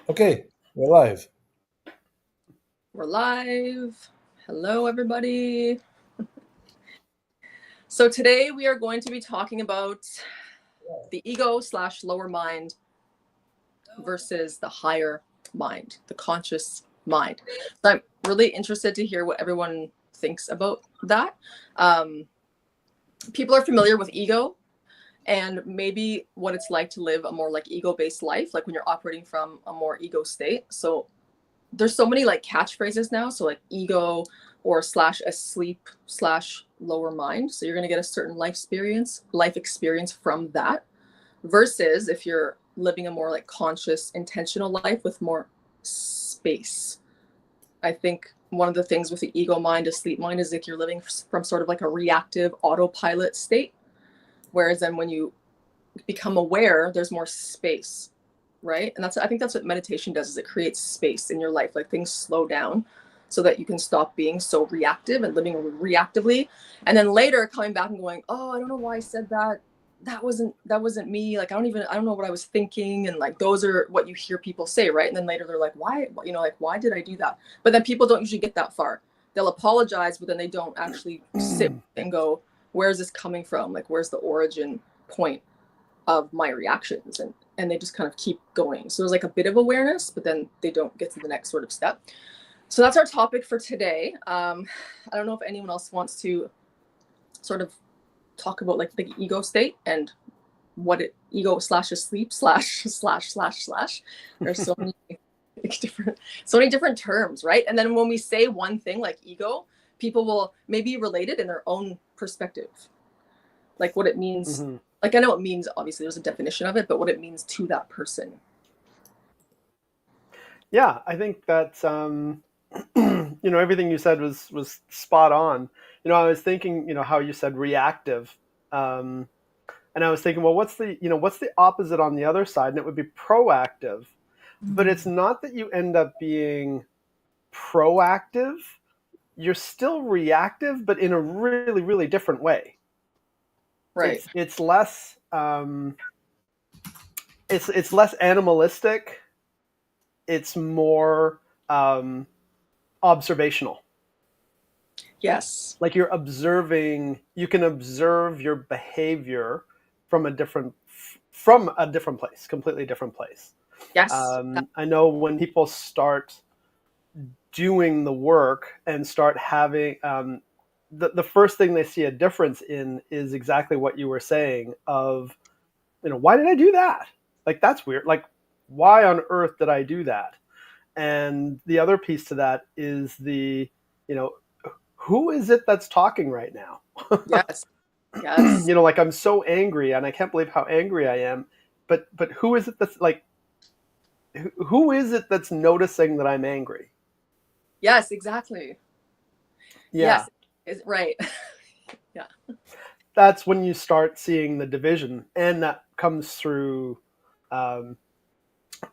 Okay, we're live. We're live. Hello, everybody. So, today we are going to be talking about the ego slash lower mind versus the higher mind, the conscious mind. So, I'm really interested to hear what everyone thinks about that. Um, People are familiar with ego and maybe what it's like to live a more like ego based life, like when you're operating from a more ego state. So, there's so many like catchphrases now. So like ego or slash asleep slash lower mind. So you're gonna get a certain life experience from that. Versus if you're living a more like conscious, intentional life with more space. I think one of the things with the ego mind, asleep mind, is like you're living from sort of like a reactive autopilot state. Whereas then when you become aware, there's more space, right? And I think that's what meditation does, is it creates space in your life. Like things slow down so that you can stop being so reactive and living reactively. And then later coming back and going, oh, I don't know why I said that. That wasn't me. Like I don't know what I was thinking. And like those are what you hear people say, right? And then later they're like, why, like why did I do that? But then people don't usually get that far. They'll apologize, but then they don't actually sit and go, where's this coming from? Like where's the origin point of my reactions? And they just kind of keep going. So there's like a bit of awareness, but then they don't get to the next sort of step. So that's our topic for today. I don't know if anyone else wants to sort of talk about like the ego state and what it ego slash asleep slash. There's so many different terms, right? And then when we say one thing like ego, people will maybe relate it in their own perspective, like what it means. Mm-hmm. Like I know it means, obviously there's a definition of it, but what it means to that person. Yeah, I think that everything you said was spot on. I was thinking, how you said reactive, um, and I was thinking, well, what's the opposite on the other side? And it would be proactive. But it's not that you end up being proactive. You're still reactive, but in a really, really different way. Right. It's less it's less animalistic. It's more observational. Yes. Like you can observe your behavior from a different place, completely different place. Yes. I know when people start doing the work and start having the first thing they see a difference in is exactly what you were saying of, why did I do that? Like, that's weird. Like, why on earth did I do that? And the other piece to that is you know, who is it that's talking right now? Yes. Yes. Like, I'm so angry and I can't believe how angry I am. But who is it that's like, who is it that's noticing that I'm angry? Yes, exactly. Yeah. Yes. Is right. Yeah. That's when you start seeing the division. And that comes through, um,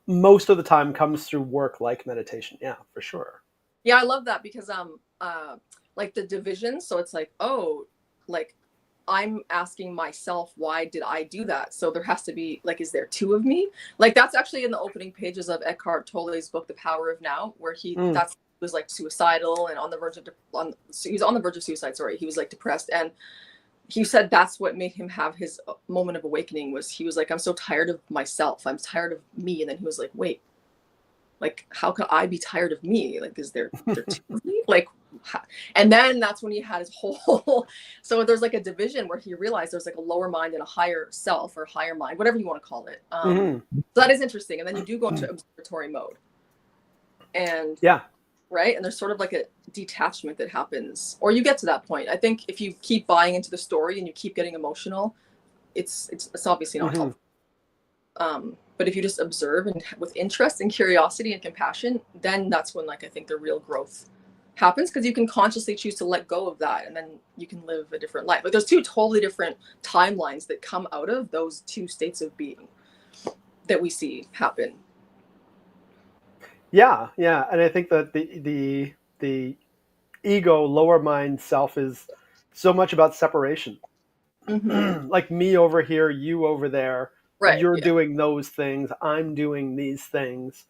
most of the time comes through work like meditation. Yeah, for sure. Yeah, I love that because like the division, so it's like, oh, like I'm asking myself, why did I do that? So there has to be like, is there two of me? Like that's actually in the opening pages of Eckhart Tolle's book, The Power of Now, where Mm. that's was like suicidal and on the verge of he was on the verge of suicide. Sorry, he was like depressed, and he said that's what made him have his moment of awakening. Was he was like, I'm so tired of myself. I'm tired of me. And then he was like, wait, like how could I be tired of me? Like is there two of me? Like how? And then that's when he had his whole so there's like a division where he realized there's like a lower mind and a higher self or higher mind, whatever you want to call it. Hmm. So that is interesting. And then you do go into observatory mode, and Yeah. right, and there's sort of like a detachment that happens, or you get to that point. I think if you keep buying into the story and you keep getting emotional, it's obviously not Hmm. helpful. But if you just observe and with interest and curiosity and compassion, then that's when like I think the real growth happens, because you can consciously choose to let go of that, and then you can live a different life. Like there's two totally different timelines that come out of those two states of being that we see happen. Yeah, yeah, and I think that the ego, lower mind self is so much about separation. Mm-hmm. Like me over here, you over there. Right. You're Yeah. doing those things. I'm doing these things.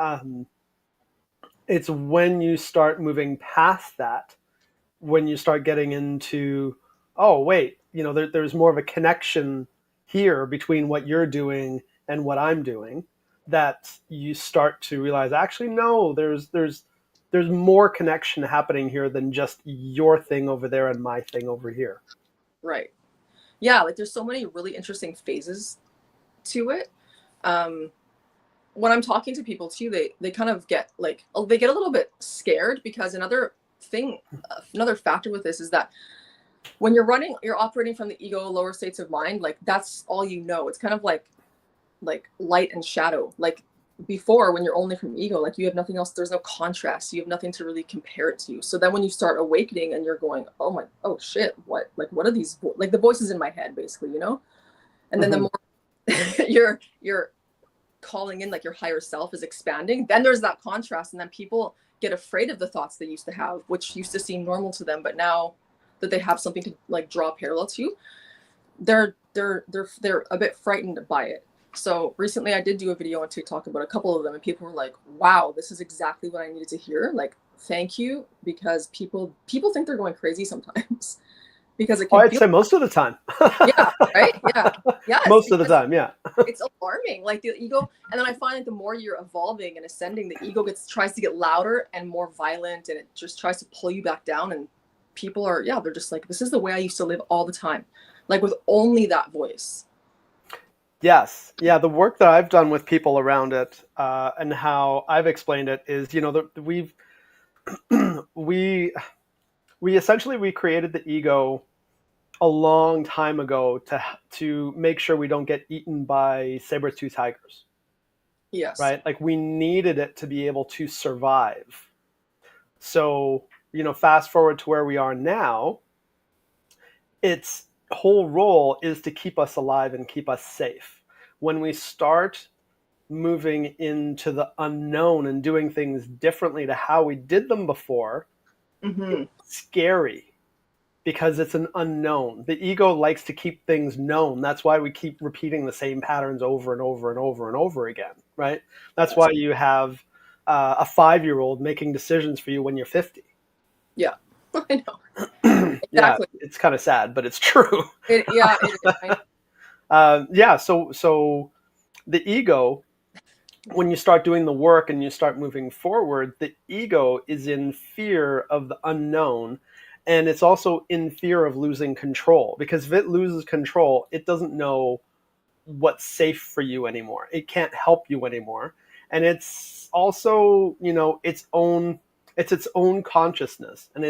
um, it's when you start moving past that, when you start getting into, oh wait, there's more of a connection here between what you're doing and what I'm doing, that you start to realize, actually no, there's more connection happening here than just your thing over there and my thing over here. Right. Yeah, like there's so many really interesting phases to it. Um, when I'm talking to people too, they kind of get like, oh, they get a little bit scared because another factor with this is that when you're operating from the ego, lower states of mind, like that's all you know. It's kind of like light and shadow. Like before, when you're only from ego, like you have nothing else. There's no contrast. You have nothing to really compare it to. So then when you start awakening and you're going, oh shit, what are these like the voices in my head, basically, And then the more you're calling in, like your higher self is expanding, then there's that contrast, and then people get afraid of the thoughts they used to have, which used to seem normal to them, but now that they have something to like draw parallel to, they're a bit frightened by it. So recently I did do a video on TikTok about a couple of them, and people were like, wow, this is exactly what I needed to hear, like thank you, because people think they're going crazy sometimes because it can I'd feel say most of the time. yeah, right, yes, Most of the time, yeah. it's alarming, like the ego. And then I find like the more you're evolving and ascending, the ego tries to get louder and more violent, and it just tries to pull you back down. And people are, they're just like, this is the way I used to live all the time, like with only that voice. Yes, yeah. The work that I've done with people around it, and how I've explained it is, we've we essentially we created the ego a long time ago to make sure we don't get eaten by saber-tooth tigers, Yes. right? Like we needed it to be able to survive. So, fast forward to where we are now, its whole role is to keep us alive and keep us safe. When we start moving into the unknown and doing things differently to how we did them before, Mm-hmm. it's scary because it's an unknown. The ego likes to keep things known. That's why we keep repeating the same patterns over and over and over and over again, right? That's why you have a 5-year-old making decisions for you when you're 50. Yeah. I know. Yeah, Exactly. it's kind of sad, but it's true. Yeah, it is. Yeah, so the ego, when you start doing the work and you start moving forward, the ego is in fear of the unknown, and it's also in fear of losing control, because if it loses control, it doesn't know what's safe for you anymore. It can't help you anymore. And it's also, its own consciousness, and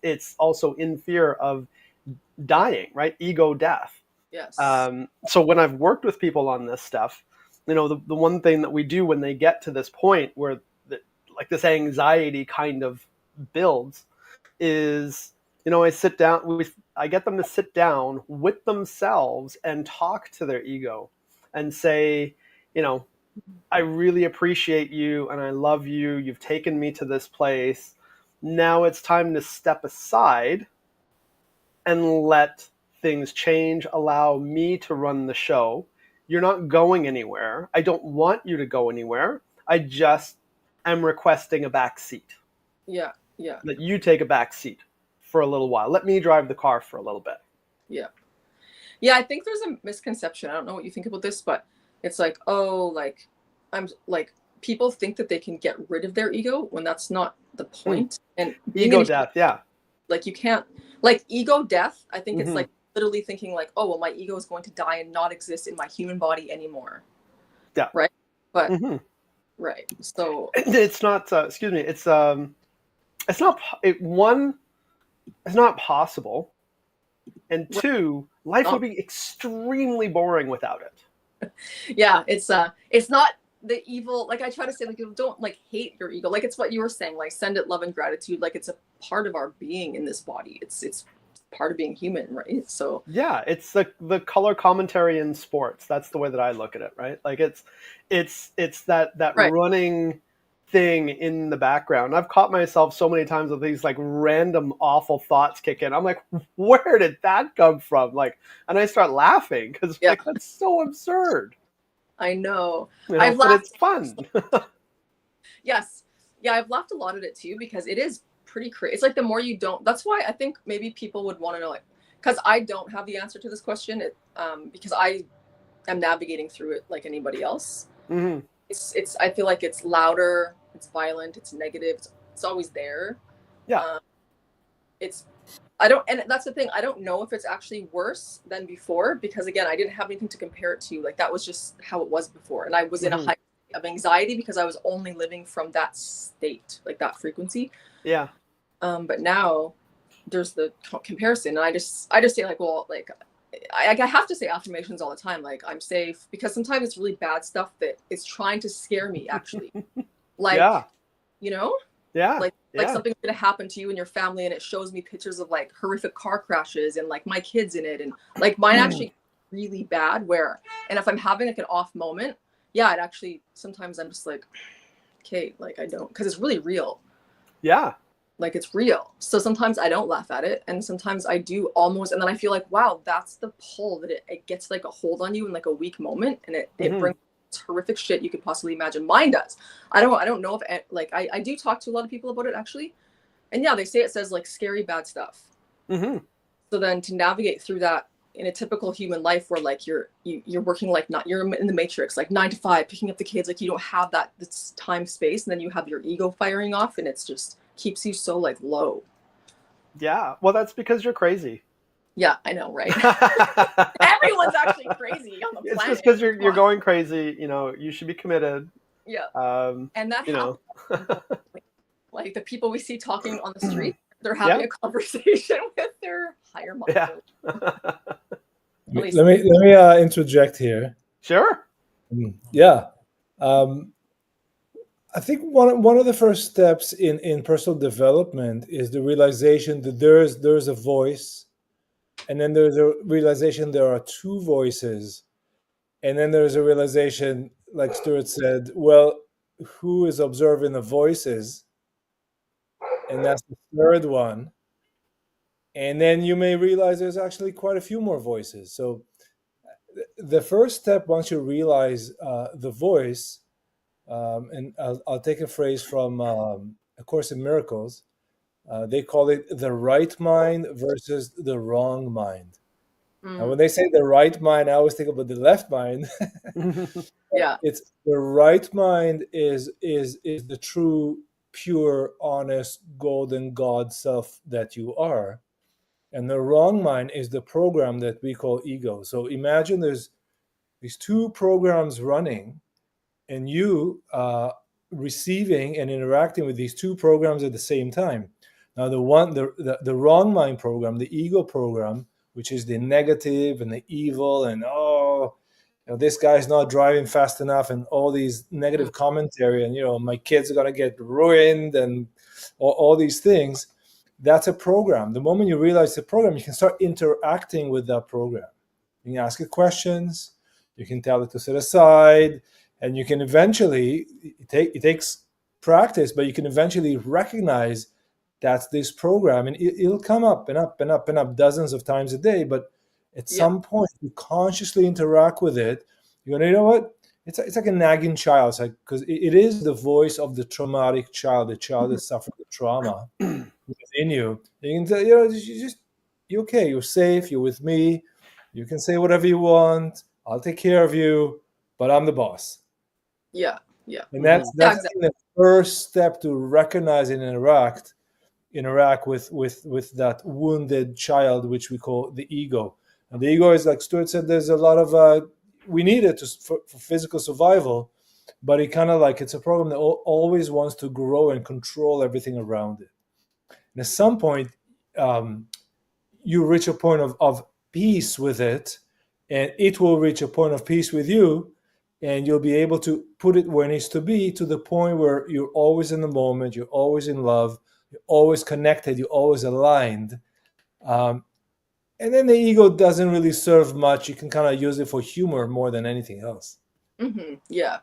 it's also in fear of dying, right? Ego death. Yes. So when I've worked with people on this stuff, the one thing that we do when they get to this point where like this anxiety kind of builds is, I get them to sit down with themselves and talk to their ego and say, I really appreciate you and I love you. You've taken me to this place. Now it's time to step aside and let things change. Allow me to run the show. You're not going anywhere. I don't want you to go anywhere. I just am requesting a back seat. Yeah. Yeah. That you take a back seat for a little while. Let me drive the car for a little bit. Yeah. Yeah, I think there's a misconception. I don't know what you think about this, but it's like, oh, like I'm like people think that they can get rid of their ego when that's not the point. And being Ego in death, yeah. like you can't like ego death. I think it's Mm-hmm. like literally thinking like, oh, well, my ego is going to die and not exist in my human body anymore. Yeah. Right. But Mm-hmm. right. So It's not. Excuse me. It's not. One, it's not possible, and two, life would not, be extremely boring without it. yeah, it's not the evil, like I try to say, like, don't like hate your ego, like it's what you were saying, like send it love and gratitude, like it's a part of our being in this body, it's part of being human, right? So Yeah, it's the color commentary in sports. That's the way that I look at it, right? Like it's that right, running thing in the background. I've caught myself so many times with these like random awful thoughts kick in. I'm like, where did that come from? Like, and I start laughing because yeah, like that's so absurd, I know, I've but laughed it's fun. Yes. Yeah, I've laughed a lot at it too because it is pretty crazy. It's like the more you don't, that's why I think maybe people would want to know, like, because I don't have the answer to this question. Because I am navigating through it like anybody else. Mm-hmm. I feel like it's louder, it's violent, it's negative, it's always there. Yeah. Um, it's I don't, and that's the thing. I don't know if it's actually worse than before because again, I didn't have anything to compare it to. Like that was just how it was before, and I was in a Mm-hmm. high state of anxiety because I was only living from that state, like that frequency. Yeah. But now there's the comparison, and I just say like, well, like I have to say affirmations all the time, like I'm safe, because sometimes it's really bad stuff that is trying to scare me actually, Yeah. like you know Yeah. like Yeah. something's gonna happen to you and your family, and it shows me pictures of like horrific car crashes and like my kids in it, and like mine actually really bad where, and if I'm having like an off moment, yeah, it actually sometimes I'm just like, okay, like I don't, because it's really real, Yeah. like it's real. So sometimes I don't laugh at it, and sometimes I do almost, and then I feel like, wow, that's the pull that it gets like a hold on you in like a weak moment, and it Mm-hmm. brings horrific shit you could possibly imagine. Mine does. I don't know if like I do talk to a lot of people about it actually, and yeah, they say it says like scary bad stuff. Mm-hmm. So then to navigate through that in a typical human life where like you're working like, not, you're in the matrix like 9 to 5 picking up the kids, like you don't have that this time space, and then you have your ego firing off, and it's just keeps you so like low. Yeah. Well, that's because you're crazy. Yeah, I know, right? Everyone's actually crazy on the It's just planet. because you're Come on. going crazy. You should be committed. Yeah. Um, And that you know. happens to people. Like the people we see talking on the street, they're having Yeah. a conversation with their higher mind. Yeah. At least, Let me interject here. Sure. Yeah, um, I think one of the first steps in personal development is the realization that there's a voice, and then there's a realization there are two voices, and then there's a realization, like Stuart said, well, who is observing the voices, and that's the third one, and then you may realize there's actually quite a few more voices. So the first step, once you realize the voice, and I'll take a phrase from A Course in Miracles. They call it the right mind versus the wrong mind. Now, when they say the right mind, I always think about the left mind. yeah. It's the right mind is the true, pure, honest, golden God self that you are, and the wrong mind is the program that we call ego. So imagine there's these two programs running, and you receiving and interacting with these two programs at the same time. Now, the wrong mind program, the ego program, which is the negative and the evil, and this guy's not driving fast enough, and all these negative commentary, and my kids are gonna get ruined, and all these things. That's a program. The moment you realize the program, you can start interacting with that program. You can ask it questions. You can tell it to set aside, and you can eventually, it takes practice, but you can eventually recognize that's this program, and it'll come up and up and up and up dozens of times a day. But at Yeah. some point, you consciously interact with it. You're gonna, you know what? It's like a nagging child. It's like, because it is the voice of the traumatic child, the child that suffered the trauma within you. You can tell, you're okay. You're safe. You're with me. You can say whatever you want. I'll take care of you, but I'm the boss. Yeah. Yeah. And Mhm. Yeah, that's exactly. the first step to recognize and interact with that wounded child, which we call the ego. And the ego is, like Stuart said, there's a lot of we need it for physical survival, but it kind of like, it's a program that always wants to grow and control everything around it. And at some point, um, you reach a point of peace with it, and it will reach a point of peace with you, and you'll be able to put it where it needs to be, to the point where you're always in the moment, you're always in love, you're always connected, you're always aligned. um, and then the ego doesn't really serve much. You can kind of use it for humor more than anything else. Yeah.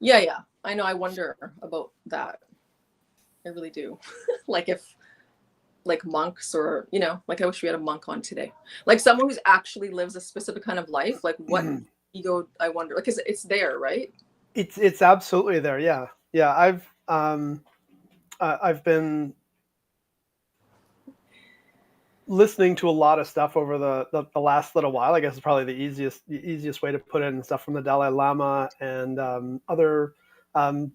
Yeah. Yeah. I know. I wonder about that. I really do. Like if like monks, or like I wish we had a monk on today, like someone who's actually lives a specific kind of life, like what ego, I wonder, like, 'cause it's there, right? It's absolutely there. Yeah. Yeah, I've been listening to a lot of stuff over the last little while. I guess it's probably the easiest way to put it, and stuff from the Dalai Lama and other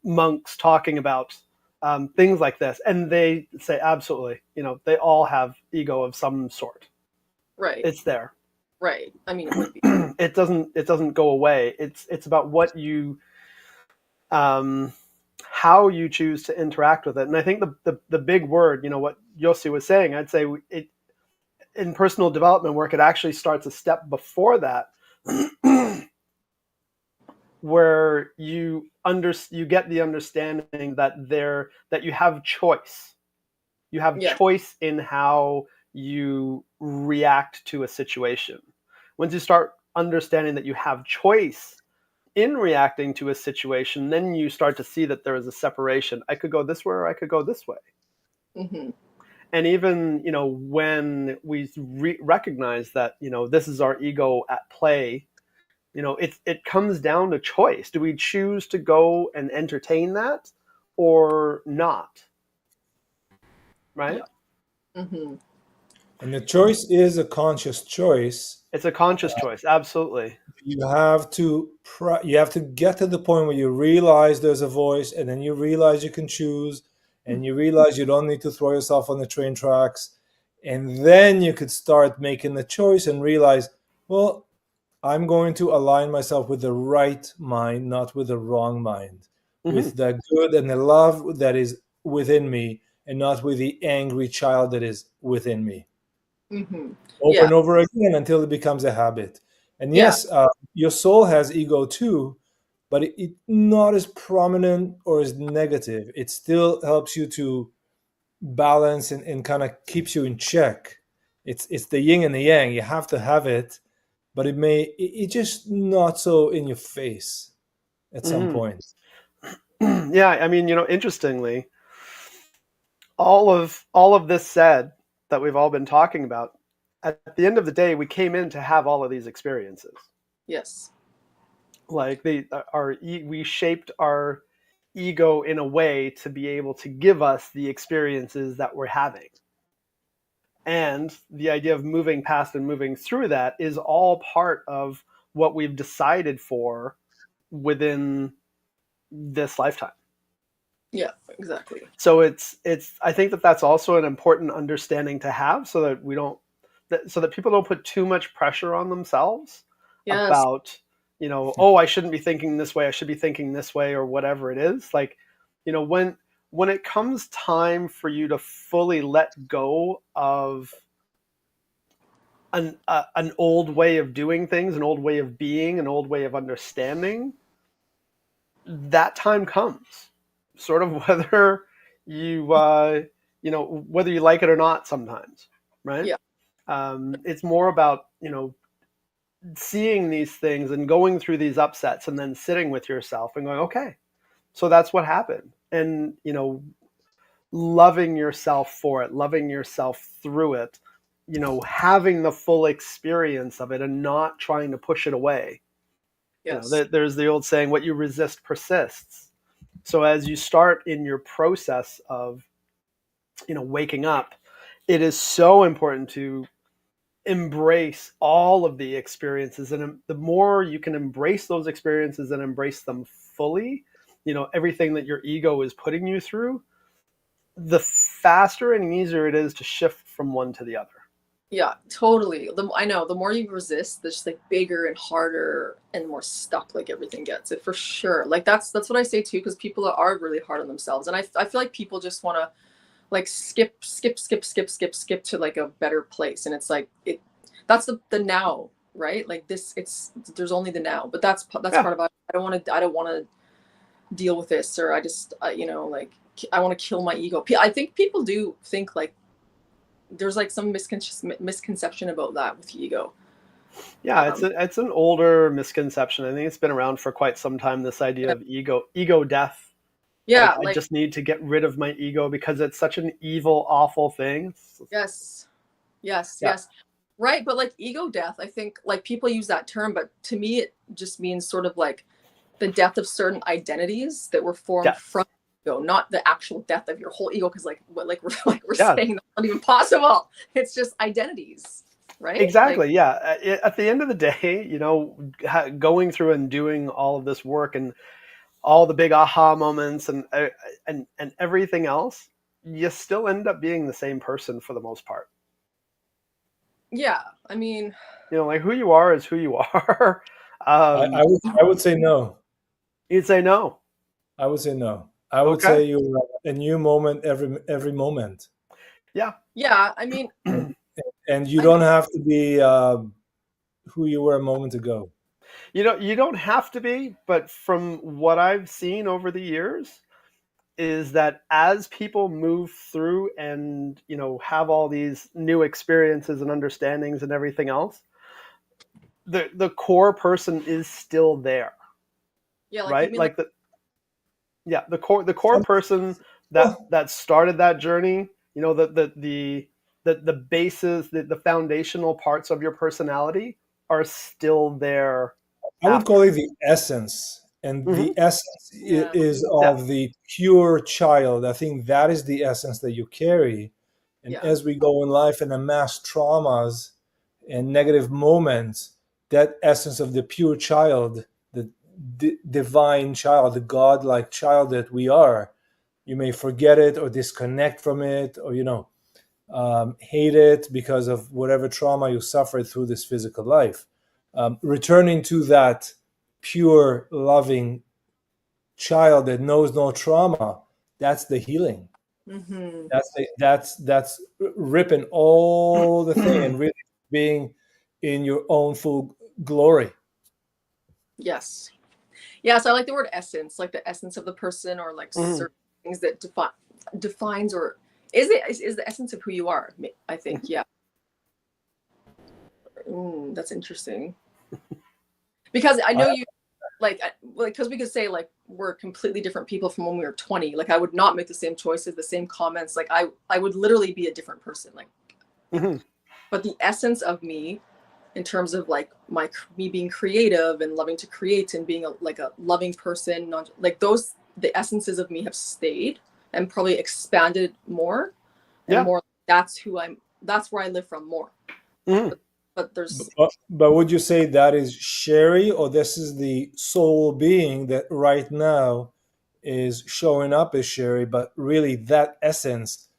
monks talking about things like this, and they say absolutely, they all have ego of some sort. Right. It's there. Right. I mean, it would be. It doesn't go away. It's about what you how you choose to interact with it. And I think the big word, what Yossi was saying, I'd say it in personal development work, it actually starts a step before that, where you get the understanding that you have choice. You have Yeah. choice in how you react to a situation. Once you start understanding that you have choice in reacting to a situation, then you start to see that there is a separation. I could go this way or I could go this way. Mm-hmm. And even, when we recognize that, this is our ego at play, it comes down to choice. Do we choose to go and entertain that or not? Right? Yeah. Mm-hmm. And the choice is a conscious choice. It's a conscious choice. Absolutely. You have to get to the point where you realize there's a voice, and then you realize you can choose, and you realize you don't need to throw yourself on the train tracks, and then you could start making the choice and realize, well, I'm going to align myself with the right mind, not with the wrong mind, Mm-hmm. with the good and the love that is within me, and not with the angry child that is within me, Mm-hmm. over Yeah. and over again until it becomes a habit. And Yeah. yes, your soul has ego too, but it not as prominent or as negative. It still helps you to balance and kind of keeps you in check. It's the yin and the yang. You have to have it, but it just not so in your face at some Mm-hmm. point. Yeah, I mean, interestingly, all of this said that we've all been talking about, at the end of the day, we came in to have all of these experiences. Yes. Like we shaped our ego in a way to be able to give us the experiences that we're having. And the idea of moving past and moving through that is all part of what we've decided for within this lifetime. Yeah. Exactly. So I think that that's also an important understanding to have, so that so that people don't put too much pressure on themselves Yes. about, oh, I shouldn't be thinking this way, I should be thinking this way, or whatever it is. Like, when it comes time for you to fully let go of an old way of doing things, an old way of being, an old way of understanding, that time comes, sort of whether you whether you like it or not sometimes, right? Yeah. It's more about seeing these things and going through these upsets, and then sitting with yourself and going, okay, so that's what happened, and loving yourself for it, loving yourself through it, having the full experience of it, and not trying to push it away. Yes. There's the old saying, what you resist persists. So as you start in your process of waking up, it is so important to embrace all of the experiences, and the more you can embrace those experiences and embrace them fully, everything that your ego is putting you through, the faster and easier it is to shift from one to the other. Yeah, totally. I know the more you resist, the just like bigger and harder and more stuck like everything gets. It for sure. Like that's what I say too, because people are really hard on themselves, and I feel like people just want to like skip to like a better place, and it's like that's the now, right? Like there's only the now, but that's Yeah. part of it. I don't want to deal with this, or I just like I want to kill my ego. I think people do think like there's like some misconception about that with ego. Yeah, it's an older misconception. I think it's been around for quite some time, this idea of ego death. Like, Yeah, I like just need to get rid of my ego because it's such an evil, awful thing. yes, yes, Yeah. yes, right. But like ego death, I think like people use that term, but to me it just means sort of like the death of certain identities that were formed from ego, not the actual death of your whole ego, because like we're saying, that's not even possible. It's just identities, right? Exactly. At the end of the day, you know, going through and doing all of this work and all the big aha moments and everything else, you still end up being the same person for the most part. Yeah, I mean, you know, like who you are is who you are. I would say no. You'd say no. I would say no. I would Okay. say you're a new moment every moment. Yeah. Yeah, I mean, and you don't have to be who you were a moment ago. You don't have to be, but from what I've seen over the years is that as people move through and, you know, have all these new experiences and understandings and everything else, the core person is still there. yeah, like, right? Like the core person that started that journey, you know, the bases, the foundational parts of your personality are still there. I would call it the essence, and the essence is of the pure child. I think that is the essence that you carry. And as we go in life and amass traumas and negative moments, that essence of the pure child, the divine child, the godlike child that we are, you may forget it or disconnect from it, or hate it because of whatever trauma you suffered through this physical life. Returning to that pure, loving child that knows no trauma, that's the healing. Mm-hmm. That's ripping all the thing and really being in your own full glory. Yes. Yeah, so I like the word essence, like the essence of the person, or like certain things that defines or is the essence of who you are, I think. Yeah. That's interesting. Because I know you like because we could say like we're completely different people from when we were 20. Like I would not make the same choices, the same comments. Like I would literally be a different person. Like but the essence of me, in terms of like me being creative and loving to create and being a loving person, not like those, the essences of me have stayed and probably expanded more and more. That's where I live from more. But there's but would you say that is Sherri, or this is the soul being that right now is showing up as Sherri, but really that essence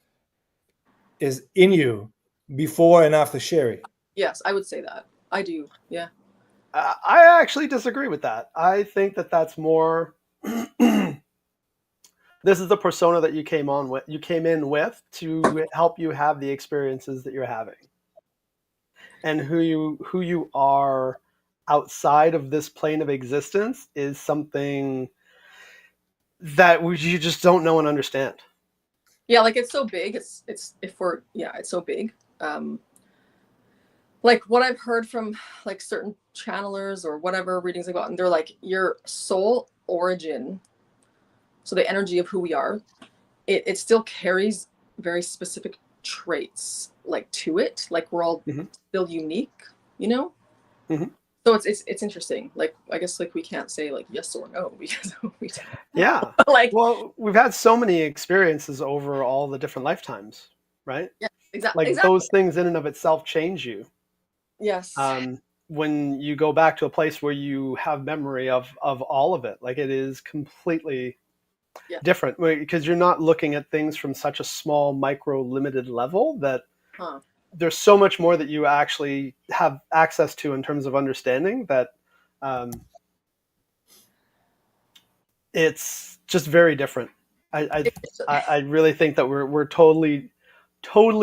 is in you before and after Sherri? Yes, I would say that. I do. Yeah. I actually disagree with that. I think that that's more this is the persona that you came in with to help you have the experiences that you're having. And who you are outside of this plane of existence is something that you just don't know and understand. Yeah, like it's so big. It's so big. Like what I've heard from like certain channelers or whatever readings I've gotten, they're like your soul origin, so the energy of who we are, it still carries very specific traits like to it. Like we're all still unique, you know? So it's interesting. Like I guess like we can't say like yes or no because we don't. Yeah. Like, well, we've had so many experiences over all the different lifetimes, right? Yeah, exactly. Like those things in and of itself change you. Yes. When you go back to a place where you have memory of all of it, like it is completely different because you're not looking at things from such a small, micro, limited level that there's so much more that you actually have access to in terms of understanding that it's just very different. I really think that we're totally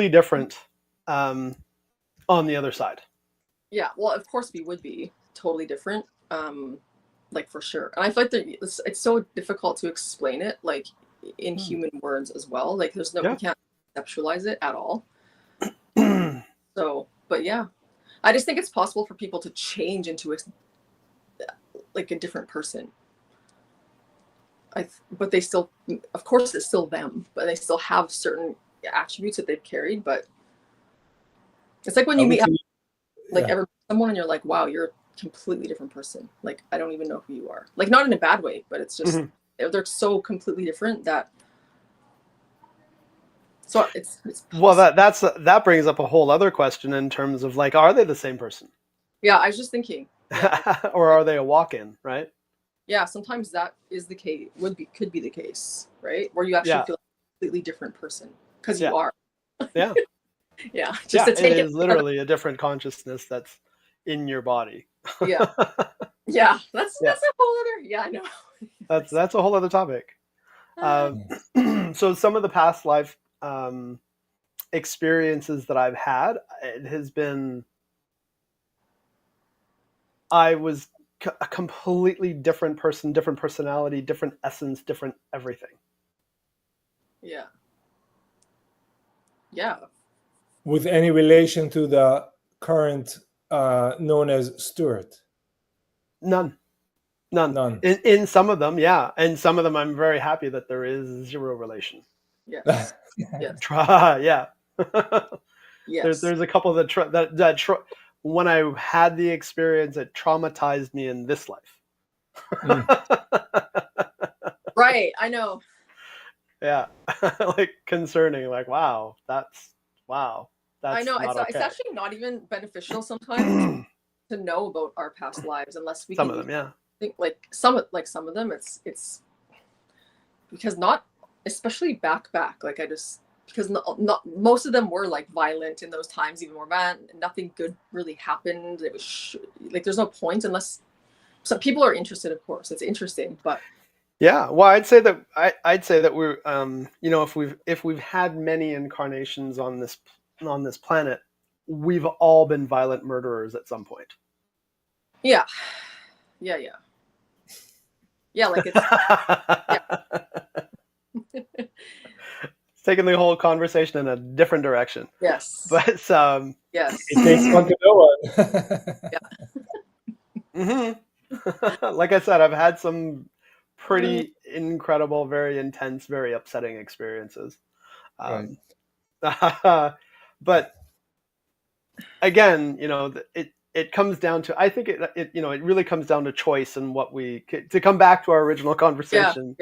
different on the other side. Yeah, well, of course we would be totally different, like for sure. And I feel like it's so difficult to explain it like in human words as well. Like there's no we can't conceptualize it at all. So, but yeah, I just think it's possible for people to change into a different person. But they still, of course, it's still them, but they still have certain attributes that they've carried. But it's like when you meet someone and you're like, wow, you're completely different person. Like, I don't even know who you are. Like, not in a bad way, but it's just, they're so completely different that, so it's well, that brings up a whole other question in terms of like, are they the same person? Yeah, I was just thinking. Yeah. Or are they a walk-in, right? Yeah, sometimes that is the case, could be the case, right? Where you actually feel a completely different person because you are. Yeah. Yeah, just to take it is literally a different consciousness that's in your body. Yeah. Yeah, that's a whole other, I know. That's a whole other topic. So some of the past life experiences that I've had, it has been, I was a completely different person, different personality, different essence, different everything. Yeah. Yeah. With any relation to the current known as Stuart? None. In some of them, yeah, and some of them I'm very happy that there is zero relation. Yes. Yes. Yeah. Yes. There's a couple that when I had the experience, it traumatized me in this life. Right, I know. Yeah. Like concerning, like wow, that's I know, not it's okay. actually not even beneficial sometimes to know about our past lives unless we some can of them, yeah. think like some of them it's because not especially back like I just because not most of them were like violent in those times, even more bad. Nothing good really happened. It was like there's no point unless some people are interested. Of course, it's interesting, but yeah. Well, I'd say that we're if we've had many incarnations on this planet, we've all been violent murderers at some point. Yeah. Like it's It's taking the whole conversation in a different direction. Yes. But yes. It takes one to know one. Like I said, I've had some pretty incredible, very intense, very upsetting experiences. Right. But again, it comes down to, I think it really comes down to choice and what to come back to our original conversation.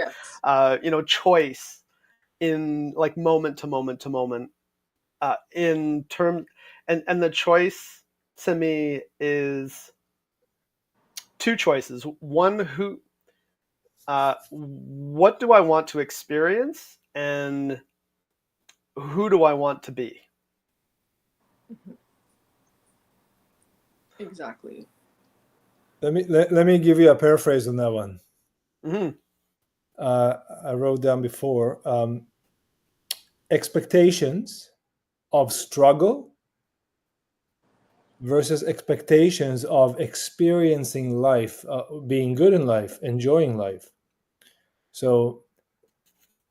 Choice in like moment to moment to moment, in term, and the choice to me is two choices. One, what do I want to experience, and who do I want to be? Exactly. Let me give you a paraphrase on that one. Mm-hmm. I wrote down before, expectations of struggle versus expectations of experiencing life, being good in life, enjoying life. So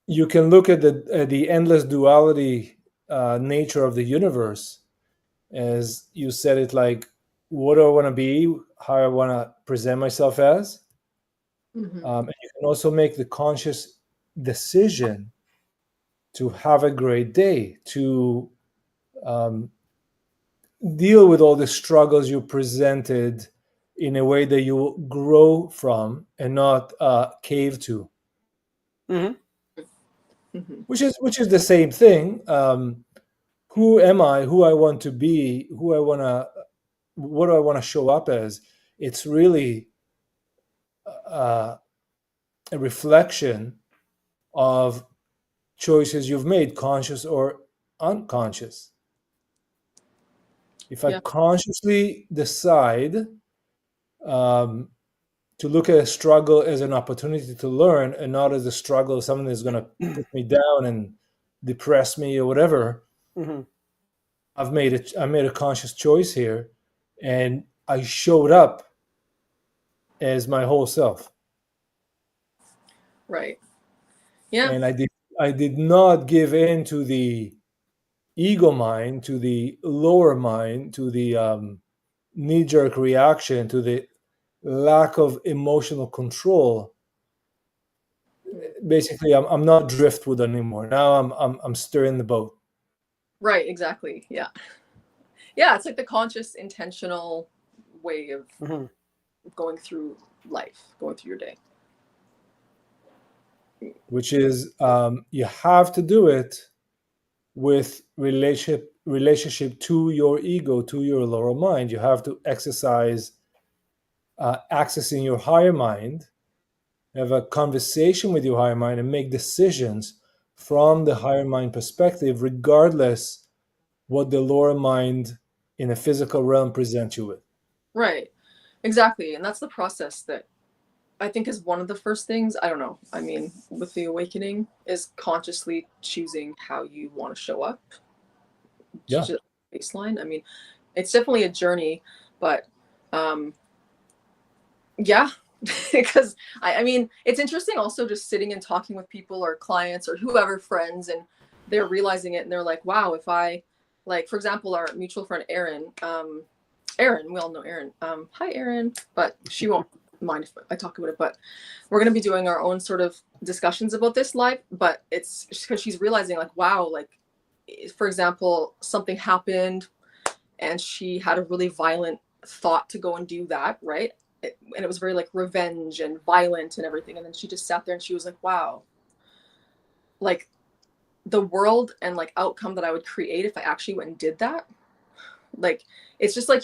you can look at the endless duality nature of the universe, as you said it, like, what do I want to be, how I want to present myself as. And you can also make the conscious decision to have a great day, to deal with all the struggles you presented in a way that you grow from and not cave to. Which is the same thing. Who am I? Who I want to be? What do I want to show up as? It's really a reflection of choices you've made, conscious or unconscious. If I consciously decide to look at a struggle as an opportunity to learn and not as a struggle, something that's going to put me down and depress me or whatever, I made a conscious choice here, and I showed up as my whole self. Right. Yeah. And I did not give in to the ego mind, to the lower mind, to the knee-jerk reaction, to the lack of emotional control. Basically, I'm not driftwood anymore. Now I'm stirring the boat. Right. Exactly. Yeah. Yeah. It's like the conscious, intentional way of going through life, going through your day. Which is you have to do it with relationship to your ego, to your lower mind. You have to exercise accessing your higher mind, have a conversation with your higher mind, and make decisions from the higher mind perspective, regardless what the lower mind in a physical realm presents you with. Right. Exactly. And that's the process that I think is one of the first things, I don't know, I mean, with the awakening, is consciously choosing how you want to show up. Yeah. Just baseline. I mean, it's definitely a journey, but yeah, because I mean, it's interesting also just sitting and talking with people or clients or whoever, friends, and they're realizing it and they're like, wow, if I, like, for example, our mutual friend, Erin, we all know Erin. Hi, Erin, but she won't mind if I talk about it, but we're going to be doing our own sort of discussions about this live, but it's because she's realizing like, wow, like, for example, something happened and she had a really violent thought to go and do that, right? And it was very like revenge and violent and everything. And then she just sat there and she was like, wow, like the world and like outcome that I would create if I actually went and did that. Like, it's just like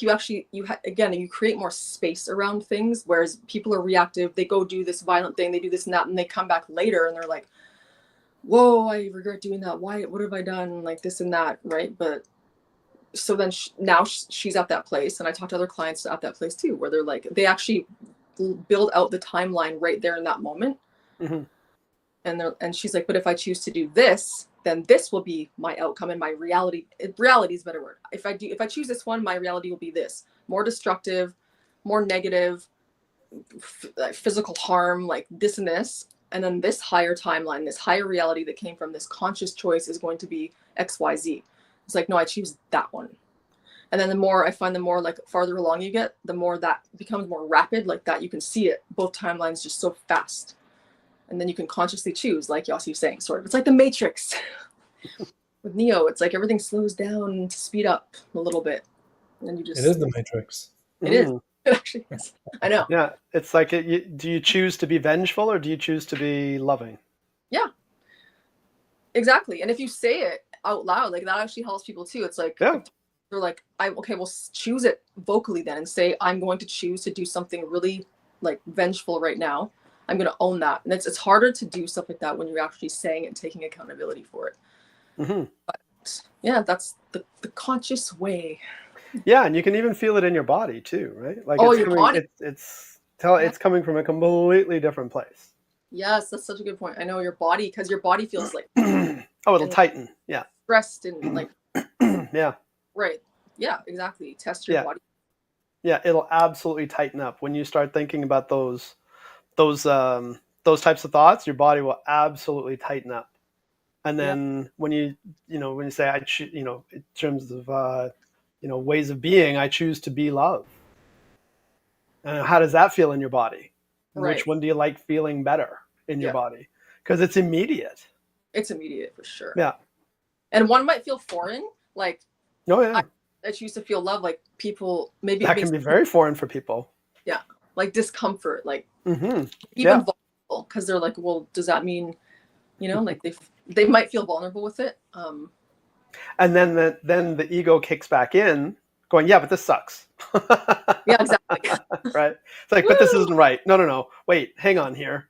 again, you create more space around things, whereas people are reactive. They go do this violent thing, they do this and that, and they come back later and they're like, whoa, I regret doing that. Why? What have I done? Like this and that, right? But so then now she's at that place, and I talk to other clients at that place too, where they're like, they actually build out the timeline right there in that moment. Mm-hmm. And she's like, but if I choose to do this, then this will be my outcome and my reality. Reality is a better word. If I choose this one, my reality will be this: more destructive, more negative, physical harm, like this and this. And then this higher timeline, this higher reality that came from this conscious choice is going to be XYZ. It's like, no, I choose that one. And then the more I find, the more like farther along you get, the more that becomes more rapid, like that you can see it, both timelines just so fast. And then you can consciously choose, like Yossi was saying, sort of. It's like the Matrix. With Neo, it's like everything slows down to speed up a little bit. And you just... It is the Matrix. It is. It actually is. I know. Yeah, it's like, do you choose to be vengeful or do you choose to be loving? Yeah. Exactly. And if you say it out loud, like that actually helps people too. It's like, yeah. They're like, okay, well, choose it vocally then and say, I'm going to choose to do something really like vengeful right now. I'm going to own that. And it's harder to do stuff like that when you're actually saying it and taking accountability for it. Mm-hmm. But yeah, that's the conscious way. Yeah, and you can even feel it in your body too, right? Like your body. It's coming from a completely different place. Yes, that's such a good point. I know your body, because your body feels like it'll tighten. Yeah. Stressed and like yeah. Right. Yeah, exactly. Test your body. Yeah, it'll absolutely tighten up when you start thinking about those types of thoughts. Your body will absolutely tighten up. And then when you say I choose, in terms of ways of being, I choose to be love. How does that feel in your body? Right. Which one do you like feeling better in your body? Because it's immediate. It's immediate for sure. Yeah. And one might feel foreign, like, oh yeah, I choose to feel love, like people maybe that can be very foreign for people. Yeah, like discomfort, like even vulnerable, because they're like, well, does that mean, like they might feel vulnerable with it. And then the ego kicks back in, going, yeah, but this sucks. Yeah, exactly. Right. It's like, but this isn't right. No. Wait, hang on here.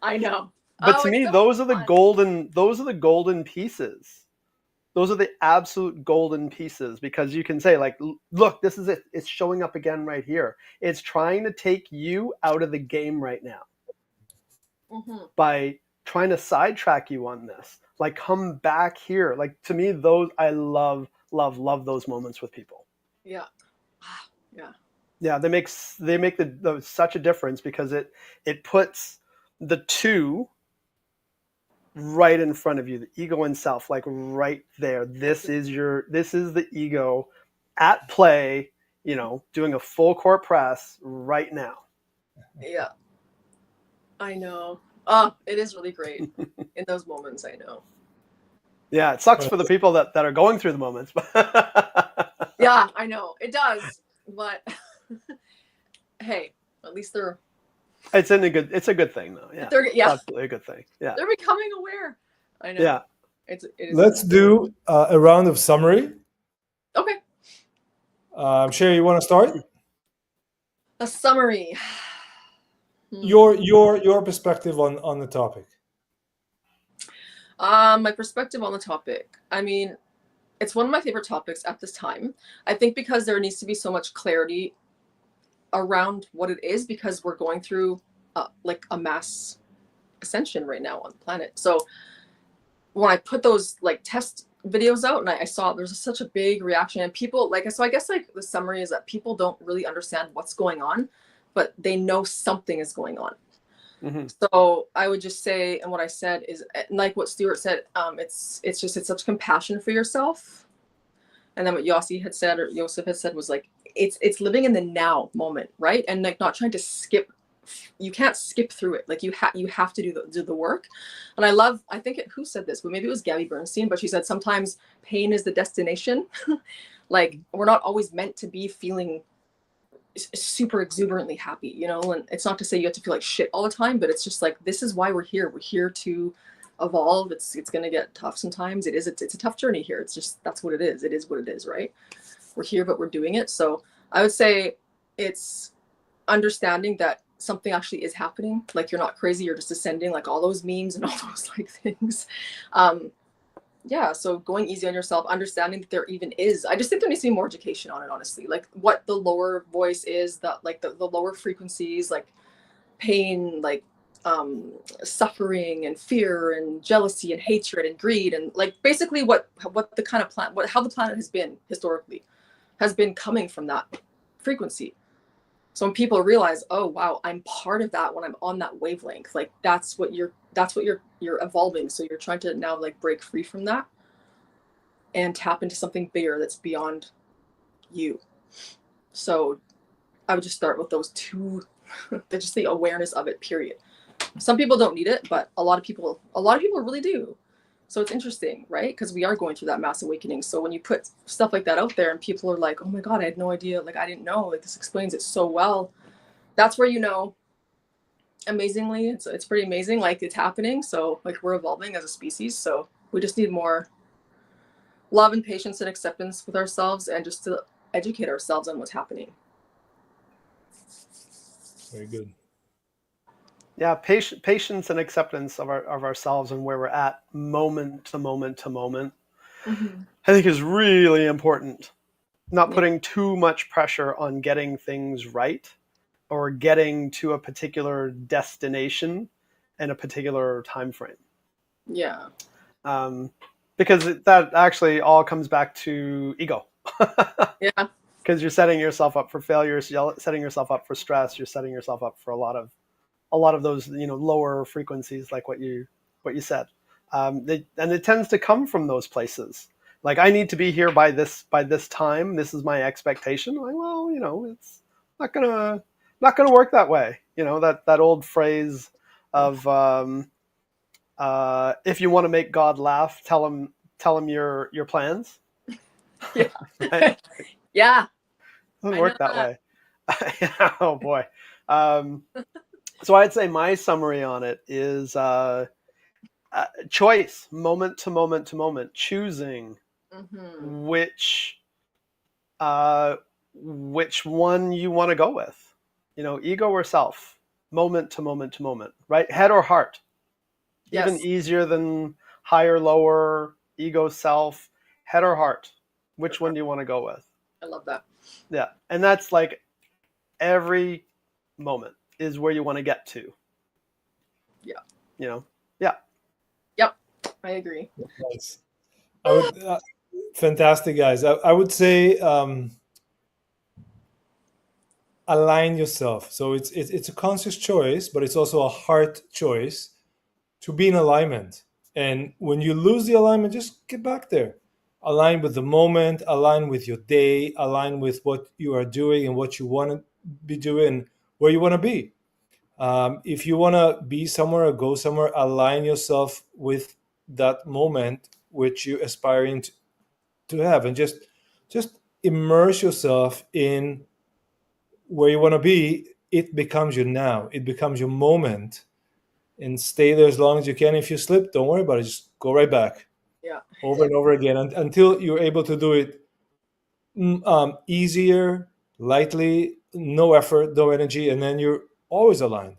I know. But to me, those are the golden pieces. Those are the absolute golden pieces, because you can say, like, look, this is it. It's showing up again right here. It's trying to take you out of the game right now by trying to sidetrack you on this. Like, come back here. Like, to me, I love those moments with people. Yeah. Yeah. Yeah, they make such a difference, because it puts the two right in front of you, the ego and self, like right there. This is the ego at play, doing a full court press right now. Yeah. I know. It is really great in those moments, I know. Yeah, it sucks for the people that are going through the moments. Yeah, I know. It does. But hey, at least they're It's a good thing though. Yeah. It's absolutely a good thing. Yeah. They're becoming aware. I know. Yeah. It is. Let's do a round of summary. Okay. Sherri, you want to start? A summary. Your perspective on the topic. My perspective on the topic. I mean, it's one of my favorite topics at this time. I think because there needs to be so much clarity around what it is, because we're going through like a mass ascension right now on the planet. So when I put those like test videos out and I saw there's such a big reaction, and people like, so I guess like the summary is that people don't really understand what's going on, but they know something is going on. Mm-hmm. So I would just say, and what I said is like what Stuart said, it's such compassion for yourself. And then what Yossi had said, or Yosef had said, was like, it's living in the now moment, right? And like not trying to skip. You can't skip through it. Like you have to do the work. And I think who said this, but maybe it was Gabby Bernstein, but she said sometimes pain is the destination. Like we're not always meant to be feeling super exuberantly happy, you know. And it's not to say you have to feel like shit all the time, but it's just like, this is why we're here to evolve. It's gonna get tough sometimes. It's a tough journey here. It's just, that's what it is. It is what it is, right? We're here, but we're doing it. So I would say it's understanding that something actually is happening. Like you're not crazy, you're just ascending, like all those memes and all those like things. Yeah, so going easy on yourself, understanding that there even is, I just think there needs to be more education on it, honestly. Like what the lower voice is, that like the lower frequencies, like pain, like suffering and fear and jealousy and hatred and greed, and like basically what the kind of planet, how the planet has been historically, has been coming from that frequency. So when people realize, oh wow, I'm part of that when I'm on that wavelength, like that's what you're evolving. So you're trying to now like break free from that and tap into something bigger that's beyond you. So I would just start with those two, just the awareness of it, period. Some people don't need it, but a lot of people really do. So it's interesting, right? Because we are going through that mass awakening. So when you put stuff like that out there and people are like, oh my God, I had no idea. Like, I didn't know, like this explains it so well. That's where, you know, amazingly, it's pretty amazing. Like it's happening. So like we're evolving as a species. So we just need more love and patience and acceptance with ourselves, and just to educate ourselves on what's happening. Very good. Yeah, patience and acceptance of ourselves and where we're at moment to moment to moment. Mm-hmm. I think is really important. Not putting too much pressure on getting things right or getting to a particular destination in a particular time frame. Yeah. Because that actually all comes back to ego. Yeah. Because you're setting yourself up for failures, you're setting yourself up for stress, you're setting yourself up for a lot of those, you know, lower frequencies, like what you said. And it tends to come from those places. Like, I need to be here by this time. This is my expectation. Like, well, you know, it's not gonna work that way. You know, that old phrase of if you want to make God laugh, tell him your plans. Yeah. Right? Yeah. It doesn't work that way. Oh boy. So I'd say my summary on it is choice, moment to moment to moment, choosing which one you want to go with. You know, ego or self, moment to moment to moment, right? Head or heart. Yes. Even easier than higher, lower, ego, self, head or heart. Which one do you want to go with? I love that. Yeah, and that's like every moment is where you want to get to. Yeah. You know. Yeah. Yep. I agree. Nice. I would. Fantastic, guys. I would say align yourself. So it's a conscious choice, but it's also a heart choice to be in alignment. And when you lose the alignment, just get back there. Align with the moment, align with your day, align with what you are doing and what you want to be doing, where you want to be. If you want to be somewhere or go somewhere, align yourself with that moment which you're aspiring to have, and just immerse yourself in where you want to be, it becomes your now. It becomes your moment. And stay there as long as you can. If you slip, don't worry about it. Just go right back Yeah. over and over again until you're able to do it easier, lightly, no effort, no energy, and then you're always aligned.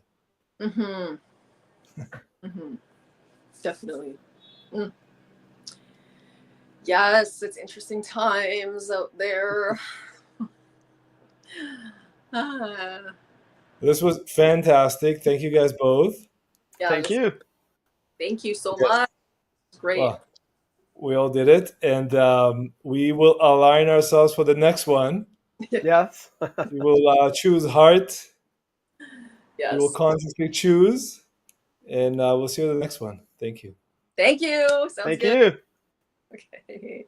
Mm-hmm. Mm-hmm. Definitely. Mm. Yes, it's interesting times out there. Ah. This was fantastic. Thank you guys both. Yeah, Thank you. thank you so Yeah. much. It's great. Well, we all did it, and we will align ourselves for the next one. Yes. We will choose heart. We will Yes. consciously choose, and we'll see you in the next one. Thank you. Thank you. Sounds Thank good. you. Okay.